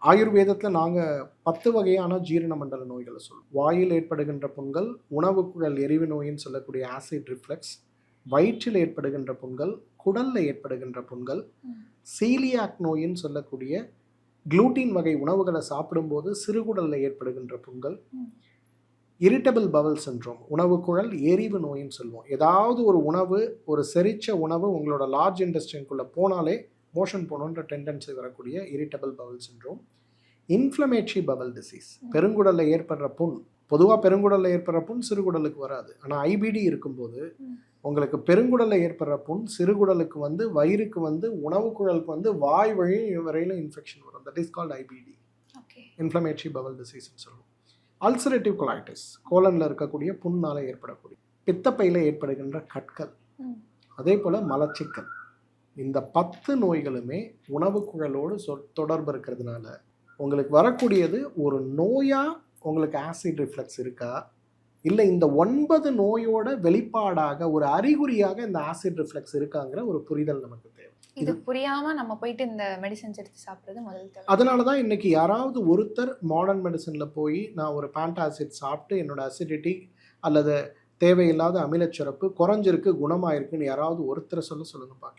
ஆயுர்வேதத்தில் நாங்கள் 10 வகையான ஜீரண மண்டல நோய்களை சொல்லுவோம். வாயில் ஏற்படுகின்ற புண்கள், உணவு குழல் எரிவு நோயின்னு சொல்லக்கூடிய ஆசிட் ரிஃப்ளெக்ஸ், வயிற்றில் ஏற்படுகின்ற புண்கள், குடலில் ஏற்படுகின்ற புண்கள், சீலியாக் நோயின்னு சொல்லக்கூடிய குளூட்டின் வகை உணவுகளை சாப்பிடும்போது சிறுகுடலில் ஏற்படுகின்ற புண்கள், இரிட்டபிள் பவல் சிண்ட்ரோம், உணவு குழல் எரிவு நோயின்னு சொல்லுவோம். ஏதாவது ஒரு உணவு, ஒரு செரிச்ச உணவு உங்களோட லார்ஜ் இன்டெஸ்டைனுக்குள்ளே போனாலே மோஷன் போகணுன்ற டெண்டன்சி வரக்கூடிய irritable bowel syndrome, inflammatory bowel disease, பெருங்குடலில் ஏற்படுற புண். பொதுவாக பெருங்குடலில் ஏற்படுற புண் சிறுகுடலுக்கு வராது. ஆனால் ஐபிடி இருக்கும்போது உங்களுக்கு பெருங்குடலில் ஏற்படுற புண் சிறுகுடலுக்கு வந்து, வயிறுக்கு வந்து, உணவு குழலுக்கு வந்து, வாய் வழி வரையில் இன்ஃபெக்ஷன் வரும். That is called IBD, inflammatory bowel டிசீஸ்ன்னு சொல்லுவோம். அல்சரேட்டிவ் கொலைட்டிஸ், கோலனில் இருக்கக்கூடிய புண்ணால் ஏற்படக்கூடிய, பித்தப்பையில் ஏற்படுகின்ற கற்கள், அதே போல் மலச்சிக்கல். இந்த 10 நோய்களுமே உணவு குழலோடு தொடர்பு இருக்கிறதுனால உங்களுக்கு வரக்கூடியது ஒரு நோயாக உங்களுக்கு ஆசிட் ரிஃப்ளெக்ஸ் இருக்கா, இல்லை இந்த 9 நோயோட வெளிப்பாடாக ஒரு அறிகுறியாக இந்த ஆசிட் ரிஃப்ளெக்ஸ் இருக்காங்கிற ஒரு புரிதல் நமக்கு தேவை. இது புரியாம நம்ம போயிட்டு இந்த மெடிசன்ஸ் எடுத்து சாப்பிட்றது முதல் தேவை. அதனால தான் இன்னைக்கு யாராவது ஒருத்தர் மாடர்ன் மெடிசனில் போய் நான் ஒரு பேண்டாசிட் சாப்பிட்டு என்னோட அசிடிட்டி அல்லது தேவையில்லாத அமிலச்சுரப்பு குறைஞ்சிருக்கு, குணமாயிருக்குன்னு யாராவது ஒருத்தரை சொல்லுங்க பார்க்கலாம்.